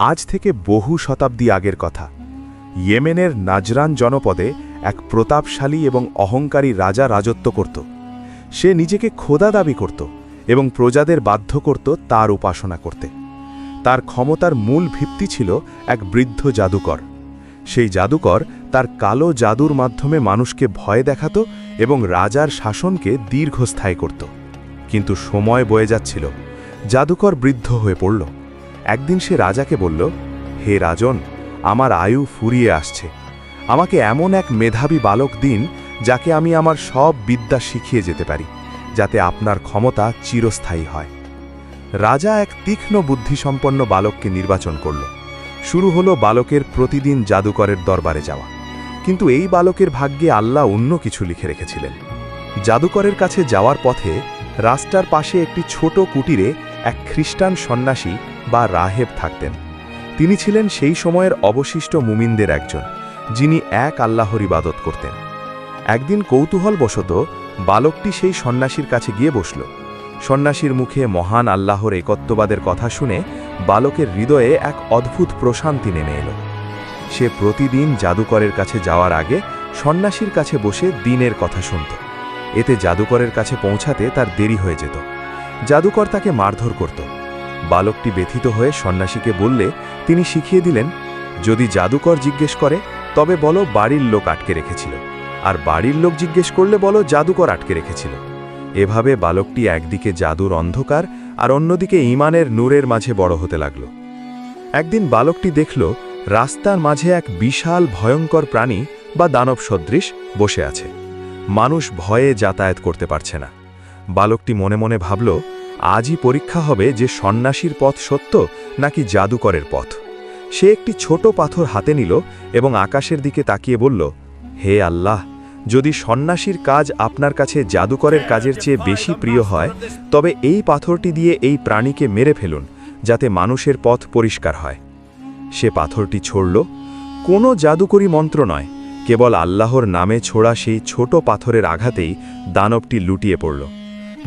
আজ থেকে বহু শতাব্দী আগের কথা। ইয়েমেনের নাজরান জনপদে এক প্রতাপশালী এবং অহংকারী রাজা রাজত্ব করত। সে নিজেকে খোদা দাবি করত এবং প্রজাদের বাধ্য করত তার উপাসনা করতে। তার ক্ষমতার মূল ভিত্তি ছিল এক বৃদ্ধ জাদুকর। সেই জাদুকর তার কালো জাদুর মাধ্যমে মানুষকে ভয় দেখাত এবং রাজার শাসনকে দীর্ঘস্থায়ী করত। কিন্তু সময় বয়ে যাচ্ছিল, জাদুকর বৃদ্ধ হয়ে পড়ল। একদিন সে রাজাকে বলল, হে রাজন, আমার আয়ু ফুরিয়ে আসছে। আমাকে এমন এক মেধাবী বালক দিন যাকে আমি আমার সব বিদ্যা শিখিয়ে যেতে পারি, যাতে আপনার ক্ষমতা চিরস্থায়ী হয়। রাজা এক তীক্ষ্ণ বুদ্ধিসম্পন্ন বালককে নির্বাচন করল। শুরু হলো বালকের প্রতিদিন জাদুকরের দরবারে যাওয়া। কিন্তু এই বালকের ভাগ্যে আল্লাহ অন্য কিছু লিখে রেখেছিলেন। জাদুকরের কাছে যাওয়ার পথে রাস্তার পাশে একটি ছোট কুটিরে এক খ্রিস্টান সন্ন্যাসী বা রাহেব থাকতেন। তিনি ছিলেন সেই সময়ের অবশিষ্ট মুমিনদের একজন, যিনি এক আল্লাহর ইবাদত করতেন। একদিন কৌতূহলবশত বালকটি সেই সন্ন্যাসীর কাছে গিয়ে বসল। সন্ন্যাসীর মুখে মহান আল্লাহর একত্ববাদের কথা শুনে বালকের হৃদয়ে এক অদ্ভুত প্রশান্তি নেমে এলো। সে প্রতিদিন জাদুকরের কাছে যাওয়ার আগে সন্ন্যাসীর কাছে বসে দিনের কথা শুনত। এতে জাদুকরের কাছে পৌঁছাতে তার দেরি হয়ে যেত। জাদুকর তাকে মারধর করত। বালকটি ব্যথিত হয়ে সন্ন্যাসীকে বললে তিনি শিখিয়ে দিলেন, যদি জাদুকর জিজ্ঞেস করে তবে বলো বাড়ির লোক আটকে রেখেছিল, আর বাড়ির লোক জিজ্ঞেস করলে বলো জাদুকর আটকে রেখেছিল। এভাবে বালকটি একদিকে জাদুর অন্ধকার আর অন্যদিকে ঈমানের নূরের মাঝে বড় হতে লাগল। একদিন বালকটি দেখল রাস্তার মাঝে এক বিশাল ভয়ঙ্কর প্রাণী বা দানব সদৃশ বসে আছে। মানুষ ভয়ে যাতায়াত করতে পারছে না। বালকটি মনে মনে ভাবল, আজই পরীক্ষা হবে যে সন্ন্যাসীর পথ সত্য নাকি জাদুকরের পথ। সে একটি ছোট পাথর হাতে নিল এবং আকাশের দিকে তাকিয়ে বলল, হে আল্লাহ, যদি সন্ন্যাসীর কাজ আপনার কাছে জাদুকরের কাজের চেয়ে বেশি প্রিয় হয়, তবে এই পাথরটি দিয়ে এই প্রাণীকে মেরে ফেলুন, যাতে মানুষের পথ পরিষ্কার হয়। সে পাথরটি ছড়ল। কোনো জাদুকরি মন্ত্র নয়, কেবল আল্লাহর নামে ছোড়া সেই ছোট পাথরের আঘাতেই দানবটি লুটিয়ে পড়ল।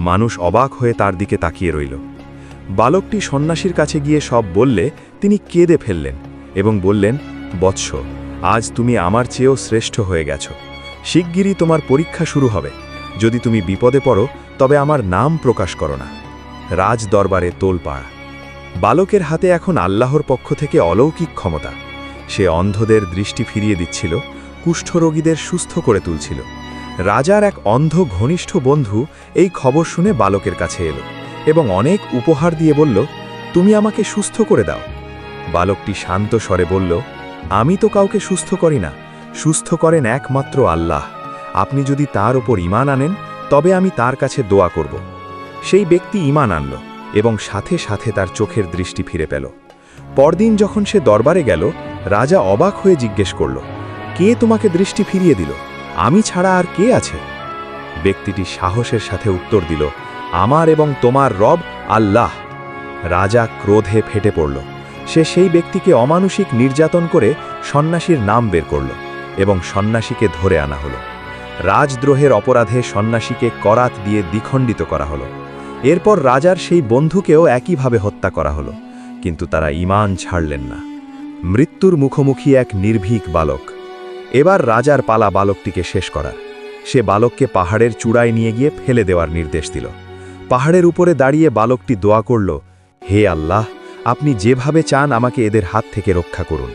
মানুষ অবাক হয়ে তার দিকে তাকিয়ে রইল। বালকটি সন্ন্যাসীর কাছে গিয়ে সব বললে তিনি কেঁদে ফেললেন এবং বললেন, বৎস, আজ তুমি আমার চেয়েও শ্রেষ্ঠ হয়ে গেছ। শিগগিরই তোমার পরীক্ষা শুরু হবে। যদি তুমি বিপদে পড়ো তবে আমার নাম প্রকাশ করো না। রাজ দরবারে তোলপাড়। বালকের হাতে এখন আল্লাহর পক্ষ থেকে অলৌকিক ক্ষমতা। সে অন্ধদের দৃষ্টি ফিরিয়ে দিচ্ছিল, কুষ্ঠরোগীদের সুস্থ করে তুলছিল। রাজার এক অন্ধ ঘনিষ্ঠ বন্ধু এই খবর শুনে বালকের কাছে এলো এবং অনেক উপহার দিয়ে বলল, তুমি আমাকে সুস্থ করে দাও। বালকটি শান্ত স্বরে বলল, আমি তো কাউকে সুস্থ করি না, সুস্থ করেন একমাত্র আল্লাহ। আপনি যদি তার ওপর ঈমান আনেন তবে আমি তার কাছে দোয়া করব। সেই ব্যক্তি ঈমান আনল এবং সাথে সাথে তার চোখের দৃষ্টি ফিরে পেল। পরদিন যখন সে দরবারে গেল, রাজা অবাক হয়ে জিজ্ঞেস করল, কে তোমাকে দৃষ্টি ফিরিয়ে দিল? আমি ছাড়া আর কে আছে? ব্যক্তিটি সাহসের সাথে উত্তর দিল, আমার এবং তোমার রব আল্লাহ। রাজা ক্রোধে ফেটে পড়ল। সে সেই ব্যক্তিকে অমানুষিক নির্যাতন করে সন্ন্যাসীর নাম বের করল এবং সন্ন্যাসীকে ধরে আনা হলো। রাজদ্রোহের অপরাধে সন্ন্যাসীকে করাত দিয়ে দ্বিখণ্ডিত করা হলো। এরপর রাজার সেই বন্ধুকেও একইভাবে হত্যা করা হলো, কিন্তু তারা ঈমান ছাড়লেন না। মৃত্যুর মুখোমুখি এক নির্ভীক বালক। এবার রাজার পালা বালকটিকে শেষ করার। সে বালককে পাহাড়ের চূড়ায় নিয়ে গিয়ে ফেলে দেওয়ার নির্দেশ দিল। পাহাড়ের উপরে দাঁড়িয়ে বালকটি দোয়া করল, হে আল্লাহ, আপনি যেভাবে চান আমাকে এদের হাত থেকে রক্ষা করুন।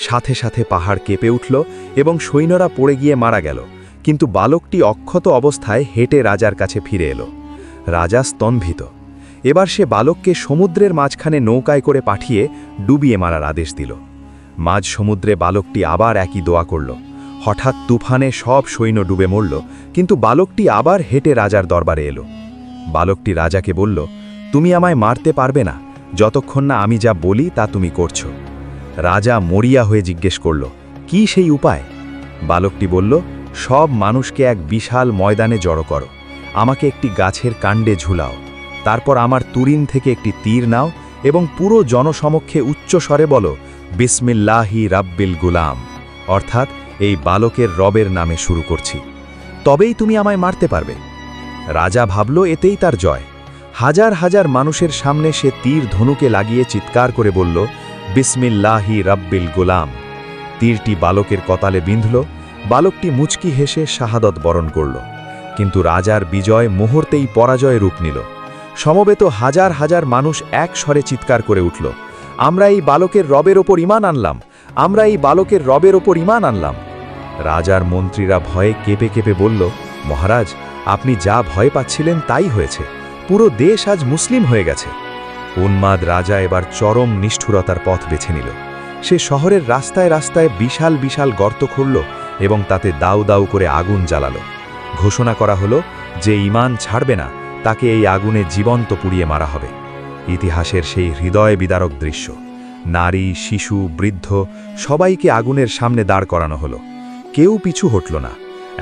সাথে সাথে পাহাড় কেঁপে উঠল এবং সৈন্যরা পড়ে গিয়ে মারা গেল, কিন্তু বালকটি অক্ষত অবস্থায় হেঁটে রাজার কাছে ফিরে এলো। রাজা স্তম্ভিত। এবার সে বালককে সমুদ্রের মাঝখানে নৌকায় করে পাঠিয়ে ডুবিয়ে মারার আদেশ দিল। মাঝ সমুদ্রে বালকটি আবার একই দোয়া করল। হঠাৎ তুফানে সব সৈন্য ডুবে মরল, কিন্তু বালকটি আবার হেঁটে রাজার দরবারে এলো। বালকটি রাজাকে বলল, তুমি আমায় মারতে পারবে না যতক্ষণ না আমি যা বলি তা তুমি করছো। রাজা মরিয়া হয়ে জিজ্ঞেস করল, কি সেই উপায়? বালকটি বলল, সব মানুষকে এক বিশাল ময়দানে জড়ো করো, আমাকে একটি গাছের কাণ্ডে ঝুলাও, তারপর আমার তুরিন থেকে একটি তীর নাও এবং পুরো জনসমক্ষে উচ্চ স্বরে বলো, বিসমিল্লাহি রাব্বিল গুলাম, অর্থাৎ এই বালকের রবের নামে শুরু করছি, তবেই তুমি আমায় মারতে পারবে। রাজা ভাবল এতেই তার জয়। হাজার হাজার মানুষের সামনে সে তীর ধনুকে লাগিয়ে চিৎকার করে বলল, বিসমিল্লাহি রাব্বিল গোলাম। তীরটি বালকের কতালে বিঁধল, বালকটি মুচকি হেসে শাহাদত বরণ করল। কিন্তু রাজার বিজয় মুহূর্তেই পরাজয় রূপ নিল। সমবেত হাজার হাজার মানুষ এক স্বরে চিৎকার করে উঠল, আমরা এই বালকের রবের ওপর ঈমান আনলাম, আমরা এই বালকের রবের ওপর ঈমান আনলাম। রাজার মন্ত্রীরা ভয়ে কেঁপে কেঁপে বলল, মহারাজ, আপনি যা ভয় পাচ্ছিলেন তাই হয়েছে, পুরো দেশ আজ মুসলিম হয়ে গেছে। উন্মাদ রাজা এবার চরম নিষ্ঠুরতার পথ বেছে নিল। সে শহরের রাস্তায় রাস্তায় বিশাল বিশাল গর্ত খুঁড়ল এবং তাতে দাউ দাউ করে আগুন জ্বালালো। ঘোষণা করা হলো, যে ঈমান ছাড়বে না তাকে এই আগুনে জীবন্ত পুড়িয়ে মারা হবে। ইতিহাসের সেই হৃদয় বিদারক দৃশ্য। নারী, শিশু, বৃদ্ধ সবাইকে আগুনের সামনে দাঁড় করানো হলো। কেউ পিছু হটল না।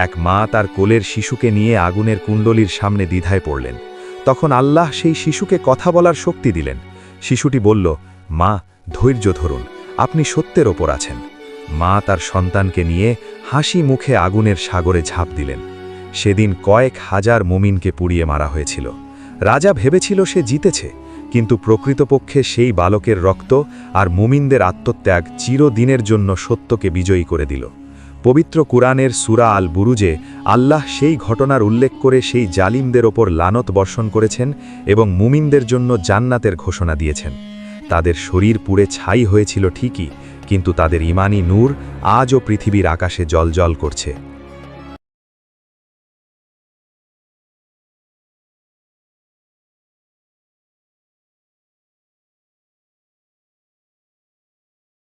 এক মা তার কোলের শিশুকে নিয়ে আগুনের কুণ্ডলীর সামনে দ্বিধায় পড়লেন। তখন আল্লাহ সেই শিশুকে কথা বলার শক্তি দিলেন। শিশুটি বলল, মা, ধৈর্য ধরুন, আপনি সত্যের ওপর আছেন। মা তার সন্তানকে নিয়ে হাসি মুখে আগুনের সাগরে ঝাঁপ দিলেন। সেদিন কয়েক হাজার মুমিনকে পুড়িয়ে মারা হয়েছিল। রাজা ভেবেছিল সে জিতেছে, কিন্তু প্রকৃতপক্ষে সেই বালকের রক্ত আর মুমিনদের আত্মত্যাগ চিরদিনের জন্য সত্যকে বিজয়ী করে দিল। পবিত্র কুরআনের সূরা আল বুরুজে আল্লাহ সেই ঘটনার উল্লেখ করে সেই জালিমদের ওপর লানত বর্ষণ করেছেন এবং মুমিনদের জন্য জান্নাতের ঘোষণা দিয়েছেন। তাদের শরীর পুড়ে ছাই হয়েছিল ঠিকই, কিন্তু তাদের ঈমানী নূর আজও পৃথিবীর আকাশে জ্বলজ্বল করছে।